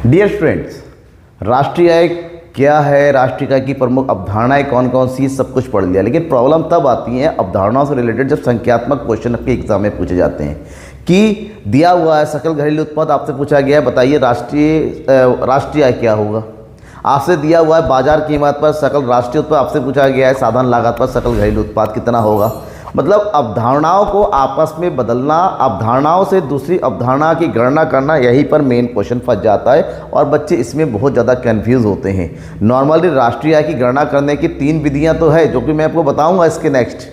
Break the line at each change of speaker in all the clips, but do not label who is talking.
Dear students, राष्ट्रीय आय क्या है, राष्ट्रीय आय की प्रमुख अवधारणाएं कौन कौन सी, सब कुछ पढ़ लिया। लेकिन प्रॉब्लम तब आती है अवधारणाओं से रिलेटेड जब संख्यात्मक क्वेश्चन आपके एग्जाम में पूछे जाते हैं कि दिया हुआ है सकल घरेलू उत्पाद, आपसे पूछा गया है बताइए राष्ट्रीय आय क्या होगा। आपसे दिया हुआ है बाजार कीमत पर सकल राष्ट्रीय उत्पाद, आपसे पूछा गया है साधारण लागत पर सकल घरेलू उत्पाद कितना होगा। मतलब अवधारणाओं को आपस में बदलना, अवधारणाओं से दूसरी अवधारणा की गणना करना, यहीं पर मेन क्वेश्चन फंस जाता है और बच्चे इसमें बहुत ज़्यादा कंफ्यूज होते हैं। नॉर्मली राष्ट्रीय आय की गणना करने की 3 विधियां तो है जो कि मैं आपको बताऊंगा इसके नेक्स्ट,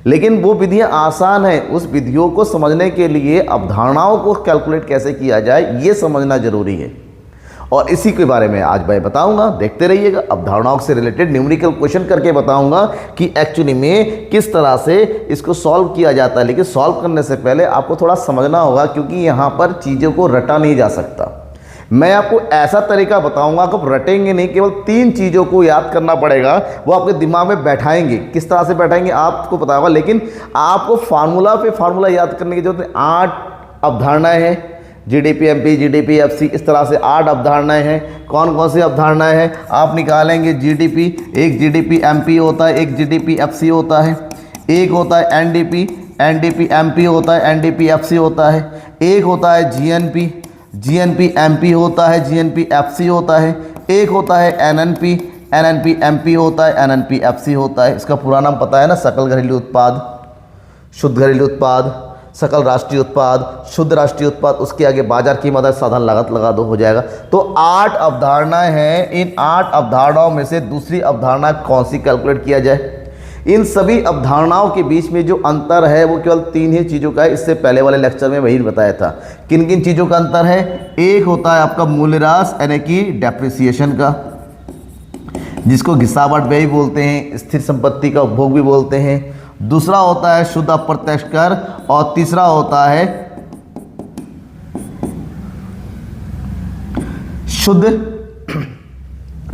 लेकिन वो विधियां आसान हैं। उस विधियों को समझने के लिए अवधारणाओं को कैलकुलेट कैसे किया जाए ये समझना जरूरी है और इसी के बारे में आज मैं बताऊंगा। देखते रहिएगा, अवधारणाओं से रिलेटेड न्यूमेरिकल क्वेश्चन करके बताऊंगा कि एक्चुअली में किस तरह से इसको सॉल्व किया जाता है। लेकिन सॉल्व करने से पहले आपको थोड़ा समझना होगा क्योंकि यहाँ पर चीज़ों को रटा नहीं जा सकता। मैं आपको ऐसा तरीका बताऊंगा कि आप रटेंगे नहीं, केवल 3 चीज़ों को याद करना पड़ेगा, वो आपके दिमाग में बैठाएंगे। किस तरह से बैठाएंगे आपको पता होगा, लेकिन आपको फार्मूला पे फार्मूला याद करने की जरूरत है। 8 अवधारणाएँ हैं, जीडीपी एमपी, जीडीपी एफसी, इस तरह से 8 अवधारणाएं हैं। कौन कौन सी अवधारणाएं हैं आप निकालेंगे। जीडीपी, एक जीडीपी एमपी होता है, एक जीडीपी एफसी होता है, एक होता है एनडीपी, एनडीपी एमपी होता है, एनडीपी एफसी होता है, एक होता है जीएनपी, जीएनपी एमपी होता है, जीएनपी एफसी होता है, एक होता है एनएनपी, एनएनपी एमपी होता है, एनएनपी एफसी होता है। इसका पूरा नाम पता है ना, सकल घरेलू उत्पाद, शुद्ध घरेलू उत्पाद, सकल राष्ट्रीय उत्पाद, शुद्ध राष्ट्रीय उत्पाद, उसके आगे बाजार की मदद, साधारण लागत लगा दो, हो जाएगा। तो 8 अवधारणाएं हैं। इन 8 अवधारणाओं में से दूसरी अवधारणा कौन सी कैलकुलेट किया जाए। इन सभी अवधारणाओं के बीच में जो अंतर है वो केवल 3 ही चीज़ों का है। इससे पहले वाले लेक्चर में वही बताया था। किन किन चीज़ों का अंतर है। एक होता है आपका मूल्यह्रास यानी कि डेप्रिसिएशन का, जिसको घिसावट व्यय बोलते हैं, स्थिर संपत्ति का उपभोग भी बोलते हैं। दूसरा होता है शुद्ध अप्रत्यक्ष कर और तीसरा होता है शुद्ध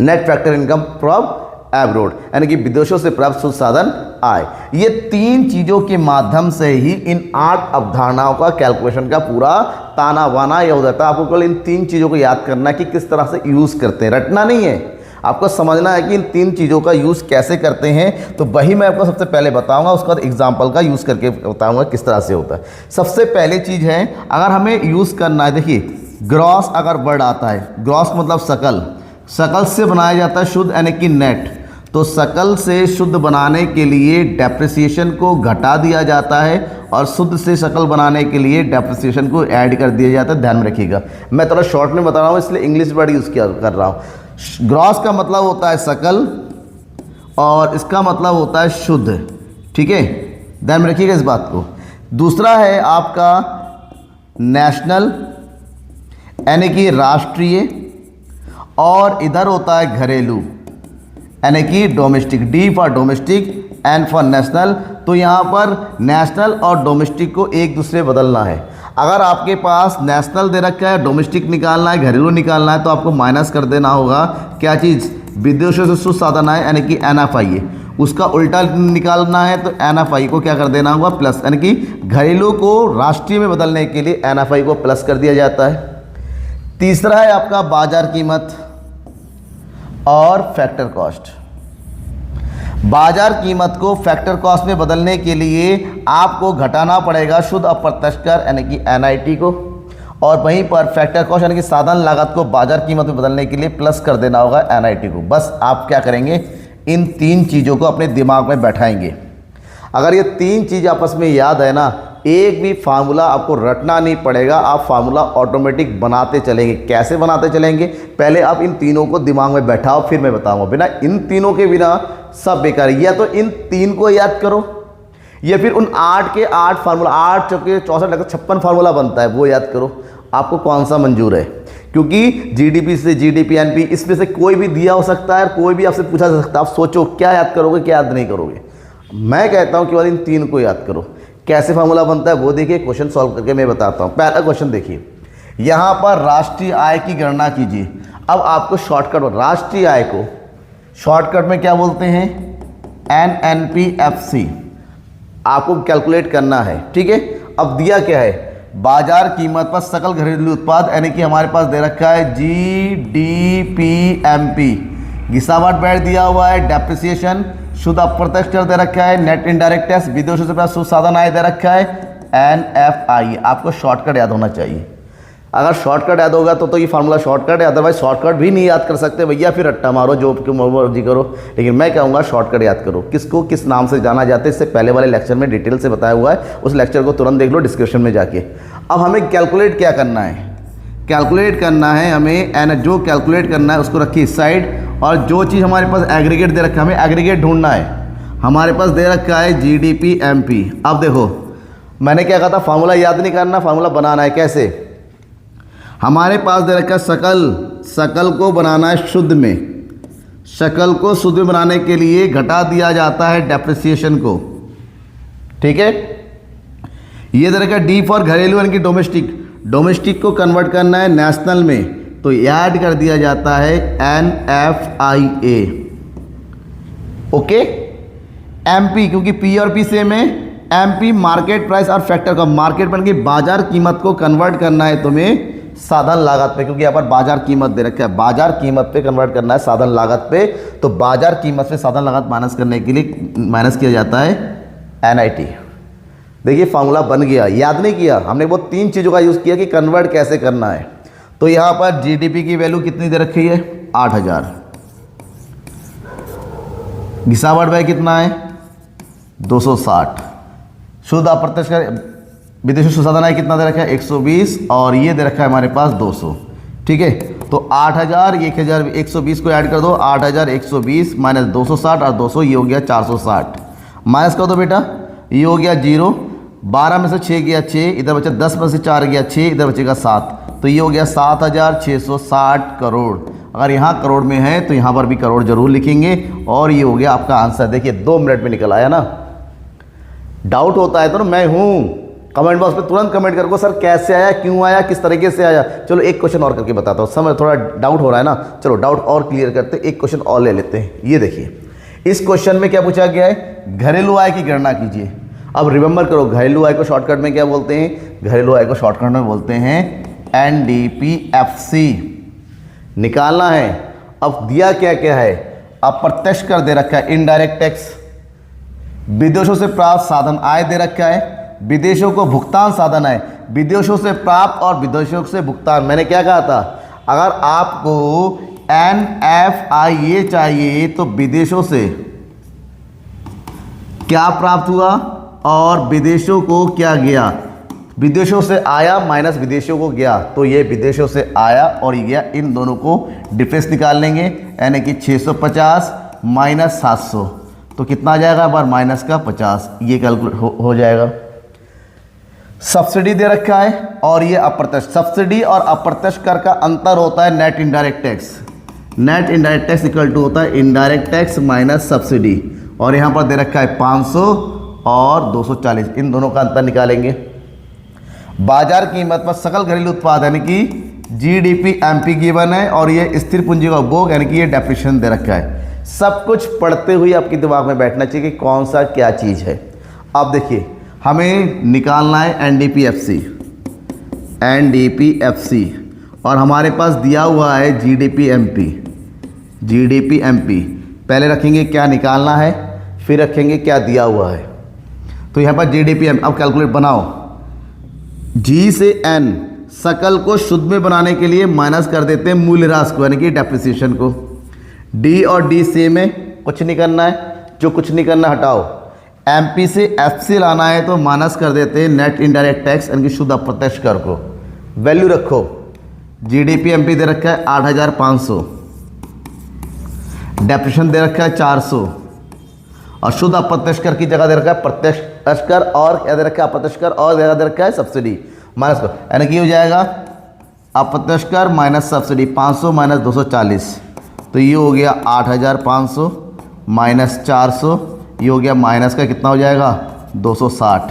net factor income from abroad यानी कि विदेशों से प्राप्त शुद्ध साधन आय। ये 3 चीजों के माध्यम से ही इन 8 अवधारणाओं का कैलकुलेशन का पूरा ताना बाना यह हो जाता है। आपको केवल इन 3 चीजों को याद करना है कि किस तरह से यूज करते हैं, रटना नहीं है। आपको समझना है कि इन 3 चीज़ों का यूज़ कैसे करते हैं। तो वही मैं आपको सबसे पहले बताऊंगा, उसके बाद एग्जाम्पल का यूज़ करके बताऊंगा किस तरह से होता है। सबसे पहले चीज़ है, अगर हमें यूज़ करना है, देखिए ग्रॉस अगर वर्ड आता है, ग्रॉस मतलब सकल, सकल से बनाया जाता है शुद्ध यानी कि नेट। तो सकल से शुद्ध बनाने के लिए डेप्रिसिएशन को घटा दिया जाता है और शुद्ध से सकल बनाने के लिए डेप्रिसिएशन को ऐड कर दिया जाता है। ध्यान में रखिएगा, मैं थोड़ा शॉर्ट में बता रहा हूँ इसलिए इंग्लिश वर्ड यूज़ कर रहा हूँ। ग्रॉस का मतलब होता है सकल और इसका मतलब होता है शुद्ध, ठीक है, ध्यान में रखिएगा इस बात को। दूसरा है आपका नेशनल यानी कि राष्ट्रीय, और इधर होता है घरेलू यानी कि domestic, D for domestic N for national. तो यहाँ पर नेशनल और डोमेस्टिक को एक दूसरे बदलना है। अगर आपके पास नेशनल दे रखा है, डोमेस्टिक निकालना है, घरेलू निकालना है, तो आपको माइनस कर देना होगा क्या चीज़, विदेशों से शुद्ध साधन आय यानी कि NFI। उसका उल्टा निकालना है तो NFI को क्या कर देना होगा, प्लस, यानी कि घरेलू को राष्ट्रीय में बदलने के लिए NFI को प्लस कर दिया जाता है। तीसरा है आपका बाजार कीमत और फैक्टर कॉस्ट। बाजार कीमत को फैक्टर कॉस्ट में बदलने के लिए आपको घटाना पड़ेगा शुद्ध अप्रत्यक्ष कर यानी कि NIT को, और वहीं पर फैक्टर कॉस्ट यानी कि साधन लागत को बाजार कीमत में बदलने के लिए प्लस कर देना होगा NIT को। बस आप क्या करेंगे, इन 3 चीज़ों को अपने दिमाग में बैठाएंगे। अगर ये 3 चीज़ आपस में याद है ना, एक भी फार्मूला आपको रटना नहीं पड़ेगा, आप फार्मूला ऑटोमेटिक बनाते चलेंगे। कैसे बनाते चलेंगे, पहले आप इन तीनों को दिमाग में बैठाओ, फिर मैं बताऊंगा। बिना इन तीनों के बिना सब बेकार है। या तो इन 3 को याद करो या फिर उन 8 के 8 फार्मूला, 8 चौके 64 लगभग 56 फार्मूला बनता है, वो याद करो। आपको कौन सा मंजूर है, क्योंकि जीडीपी से जीडीपी एनपी, इसमें से कोई भी दिया हो सकता है, कोई भी आपसे पूछा जा सकता है। आप सोचो क्या याद करोगे, क्या याद नहीं करोगे। मैं कहता हूं केवल इन 3 को याद करो। कैसे फार्मूला बनता है वो देखिए, क्वेश्चन सॉल्व करके मैं बताता हूं। पहला क्वेश्चन देखिए, यहां पर राष्ट्रीय आय की गणना कीजिए। अब आपको शॉर्टकट, राष्ट्रीय आय को शॉर्टकट में क्या बोलते हैं, NNPFC आपको कैलकुलेट करना है, ठीक है। अब दिया क्या है, बाजार कीमत पर सकल घरेलू उत्पाद यानी कि हमारे पास दे रखा है GDPMP, घिसावट बैठ दिया हुआ है, डेप्रिसिएशन शुद्ध अप्रत्यक्ष कर दे रखा है, नेट इनडायरेक्ट टैक्स विदेशों से प्राप्त शुद्ध साधन आय दे रखा है, NFI। आपको शॉर्टकट याद होना चाहिए। अगर शॉर्टकट याद होगा तो ये फार्मूला शॉर्टकट है, अदरवाइज शॉर्टकट भी नहीं याद कर सकते भैया, फिर रट्टा मारो जो मर्जी करो, लेकिन मैं कहूँगा शॉर्टकट याद करो। किसको किस नाम से जाना जाता है इससे पहले वाले लेक्चर में डिटेल से बताया हुआ है, उस लेक्चर को तुरंत देख लो डिस्क्रिप्शन में जाके। अब हमें कैलकुलेट क्या करना है, कैलकुलेट करना है हमें, एंड जो कैलकुलेट करना है उसको रखिए इस साइड, और जो चीज़ हमारे पास एग्रीगेट दे रखा है हमें एग्रीगेट ढूंढना है। हमारे पास दे रखा है GDPMP। अब देखो मैंने क्या कहा था, फार्मूला याद नहीं करना, फार्मूला बनाना है। कैसे? हमारे पास दे रखा है सकल को बनाना है शुद्ध में, सकल को शुद्ध में बनाने के लिए घटा दिया जाता है डेप्रिसिएशन को, ठीक है। ये दे रखा है D फॉर घरेलू यानी कि डोमेस्टिक को कन्वर्ट करना है नेशनल में, तो ऐड कर दिया जाता है NFIA, ओके। MP क्योंकि P और P सेम है, MP मार्केट प्राइस और फैक्टर का मार्केट पर की बाजार कीमत को कन्वर्ट करना है तुम्हें साधन लागत पे, क्योंकि यहाँ पर बाजार कीमत दे रखा है, बाजार कीमत पे कन्वर्ट करना है साधन लागत पे, तो बाजार कीमत से साधन लागत माइनस करने के लिए माइनस किया जाता है NIT। देखिए फार्मूला बन गया, याद नहीं किया हमने, वो 3 चीज़ों का यूज़ किया कि कन्वर्ट कैसे करना है। तो यहाँ पर GDP की वैल्यू कितनी दे रखी है 8000, घिसावट भाई कितना है 260, शुद्ध अप्रत्यक्ष विदेशी सुसाधन आय कितना दे रखा है 120, और ये दे रखा है हमारे पास 200, ठीक है। तो 8000 120 को ऐड कर दो, 8000 120 माइनस 260 और 200, ये हो गया 460, माइनस कर दो बेटा, ये हो गया 0, 12 में से 6 गया 6, इधर बचा 10 में से 4 गया 6, इधर बचेगा 7, तो ये हो गया 7660 करोड़। अगर यहाँ करोड़ में है तो यहाँ पर भी करोड़ जरूर लिखेंगे, और ये हो गया आपका आंसर। देखिए 2 मिनट में निकल आया ना। डाउट होता है तो ना मैं हूँ, कमेंट बॉक्स पे तुरंत कमेंट करको सर कैसे आया, क्यों आया, किस तरीके से आया। चलो एक क्वेश्चन और करके बताता हूँ, समझ थोड़ा डाउट हो रहा है ना, चलो डाउट और क्लियर करते हैं, एक क्वेश्चन और ले लेते हैं। ये देखिए इस क्वेश्चन में क्या पूछा गया है, घरेलू आय की गणना कीजिए। अब रिमेंबर करो घरेलू आय को शॉर्टकट में क्या बोलते हैं, घरेलू आय को शॉर्टकट में बोलते हैं NDPFC, निकालना है। अब दिया क्या क्या है, अप्रत्यक्ष कर दे रखा है, इनडायरेक्ट टैक्स, विदेशों से प्राप्त साधन आय दे रखा है, विदेशों को भुगतान साधन है, विदेशों से प्राप्त और विदेशों से भुगतान। मैंने क्या कहा था, अगर आपको NFIA चाहिए तो विदेशों से क्या प्राप्त हुआ और विदेशों को क्या गया, विदेशों से आया माइनस विदेशों को गया, तो ये विदेशों से आया और ये गया, इन दोनों को डिफरेंस निकाल लेंगे, यानी कि 650 माइनस 700, तो कितना आ जाएगा बार माइनस का 50, ये कैलकुलेट हो जाएगा। सब्सिडी दे रखा है और ये अप्रत्यक्ष, सब्सिडी और अप्रत्यक्ष कर का अंतर होता है net indirect tax, net indirect tax equal to होता है इनडायरेक्ट टैक्स माइनस सब्सिडी, और यहाँ पर दे रखा है 500 और 240, इन दोनों का अंतर निकालेंगे। बाजार कीमत पर सकल घरेलू उत्पाद यानी कि GDPMP गिवन है, और ये स्थिर पूंजी का उपभोग यानी कि ये डेफिनेशन दे रखा है। सब कुछ पढ़ते हुए आपके दिमाग में बैठना चाहिए कि कौन सा क्या चीज़ है। अब देखिए हमें निकालना है NDPFC, और हमारे पास दिया हुआ है GDPMP। पहले रखेंगे क्या निकालना है, फिर रखेंगे क्या दिया हुआ है। तो यहाँ पर GDPMP, अब कैलकुलेट बनाओ, G से N सकल को शुद्ध में बनाने के लिए माइनस कर देते हैं मूल्यह्रास को यानी कि डेप्रिसिएशन को। D और D सेम है, कुछ नहीं करना है, जो कुछ नहीं करना हटाओ। MP से FC लाना है तो माइनस कर देते हैं नेट इनडायरेक्ट टैक्स यानी कि शुद्ध अप्रत्यक्ष कर को। वैल्यू रखो, GDPMP दे रखा है 8500, डेप्रिसिएशन दे रखा है 400, और शुद्ध अप्रत्यक्ष कर की जगह दे रखा है प्रत्यक्ष कर, और क्या दे रखा है अप्रत्यक्ष कर, और जगह दे रखा है सब्सिडी माइनस कर, यानी कि हो जाएगा अप्रत्यक्ष कर माइनस सब्सिडी, 500 माइनस 240, तो ये हो गया 8500 माइनस 400, ये हो गया माइनस का कितना हो जाएगा 260,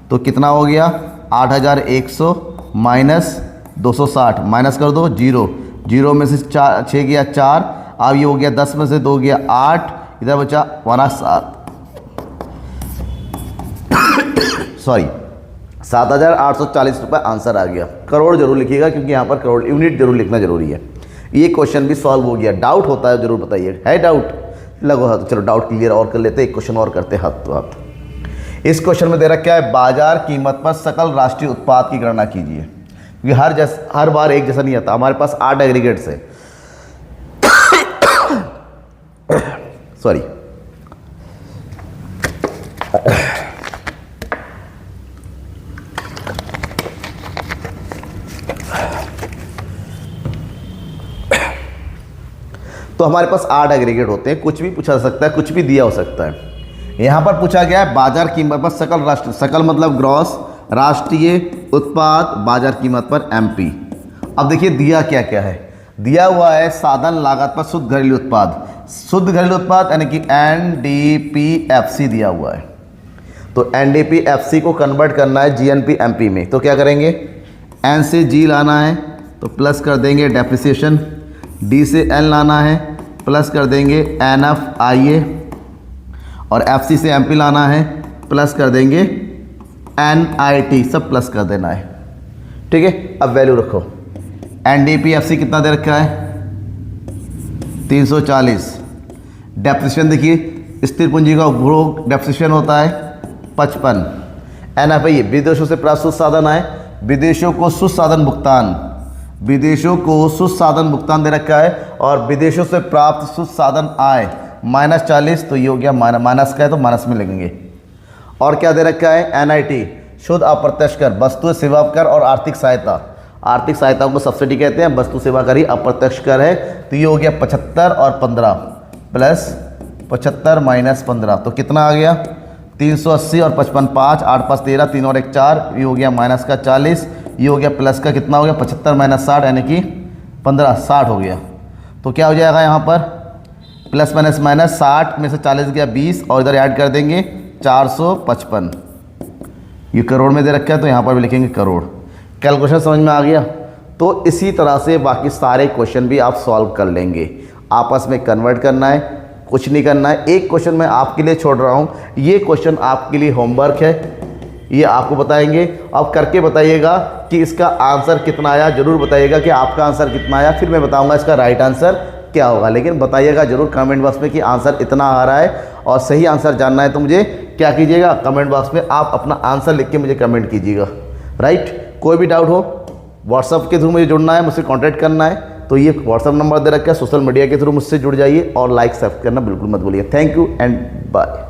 तो कितना हो गया 8100 माइनस 260, माइनस कर दो 0 में से 6 गया 4, अब ये हो गया 10 में से 2 गया 8, इधर बचा 7 सॉरी 7,840 रुपये आंसर आ गया। करोड़ जरूर लिखिएगा क्योंकि यहाँ पर करोड़ यूनिट जरूर लिखना जरूरी है। ये क्वेश्चन भी सॉल्व हो गया। डाउट होता है जरूर बताइए, है डाउट? लगो हाथ, चलो डाउट क्लियर और कर लेते हैं। एक क्वेश्चन और करते हैं हाथ तो हाथ। इस क्वेश्चन में दे रखा है बाजार कीमत पर सकल राष्ट्रीय उत्पाद की गणना कीजिए। क्योंकि हर बार एक जैसा नहीं आता। हमारे पास 8 एग्रीगेट्स है, सॉरी, तो हमारे पास 8 एग्रीगेट होते हैं। कुछ भी पूछा जा सकता है, कुछ भी दिया हो सकता है। यहाँ पर पूछा गया है बाजार कीमत पर सकल मतलब ग्रॉस राष्ट्रीय उत्पाद बाजार कीमत पर एमपी। अब देखिए दिया क्या क्या है। दिया हुआ है साधन लागत पर शुद्ध घरेलू उत्पाद। शुद्ध घरेलू उत्पाद यानी कि एनडीपीएफसी दिया हुआ है। तो एनडीपीएफसी को कन्वर्ट करना है जीएनपी एमपी में। तो क्या करेंगे, एन से जी लाना है तो प्लस कर देंगे डेप्रिसिएशन, डी से एन लाना है प्लस कर देंगे एनएफआईए, और एफसी से एमपी लाना है प्लस कर देंगे एनआईटी, सब प्लस कर देना है। ठीक है, अब वैल्यू रखो। एनडीपीएफसी कितना दे रखा है 340। डेप्रिसिएशन देखिए स्थिर पूंजी का उपभोग डेप्रिसिएशन होता है 55। एनएफआईए विदेशों से प्राप्त शुद्ध साधन आए, विदेशों को शुद्ध साधन भुगतान, विदेशों को शुद्ध साधन भुगतान दे रखा है, और विदेशों से प्राप्त शुद्ध साधन आय -40। तो ये हो गया माइनस का है तो माइनस में लगेंगे। और क्या दे रखा है एनआईटी शुद्ध अप्रत्यक्ष कर, वस्तु सेवा कर और आर्थिक सहायता। आर्थिक सहायता को सब्सिडी कहते हैं, वस्तु सेवा कर ही अप्रत्यक्ष कर है। तो ये हो गया 75 और 15 प्लस 75 माइनस 15 तो कितना आ गया 380 और 55 5 8 5 13 3 और 1 4। ये हो गया माइनस का 40, ये हो गया प्लस का कितना हो गया 75 माइनस 60 यानी कि 15 60 हो गया। तो क्या हो जाएगा यहाँ पर प्लस माइनस माइनस 60 में से 40 गया 20 और इधर ऐड कर देंगे 455। ये करोड़ में दे रखा है तो यहाँ पर भी लिखेंगे करोड़। कैलकुलेशन समझ में आ गया। तो इसी तरह से बाकी सारे क्वेश्चन भी आप सॉल्व कर लेंगे। आपस में कन्वर्ट करना है, कुछ नहीं करना है। एक क्वेश्चन मैं आपके लिए छोड़ रहा हूँ, ये क्वेश्चन आपके लिए होमवर्क है, ये आपको बताएंगे। अब करके बताइएगा कि इसका आंसर कितना आया। जरूर बताइएगा कि आपका आंसर कितना आया, फिर मैं बताऊंगा इसका राइट आंसर क्या होगा। लेकिन बताइएगा जरूर कमेंट बॉक्स में कि आंसर इतना आ रहा है। और सही आंसर जानना है तो मुझे क्या कीजिएगा, कमेंट बॉक्स में आप अपना आंसर लिख के मुझे कमेंट कीजिएगा। राइट, कोई भी डाउट हो व्हाट्सअप के थ्रू मुझे जुड़ना है, मुझसे कॉन्टैक्ट करना है तो ये व्हाट्सअप नंबर दे रखा है। सोशल मीडिया के थ्रू मुझसे जुड़ जाइए और लाइक सब्सक्राइब करना बिल्कुल मत भूलिए। Thank you and bye.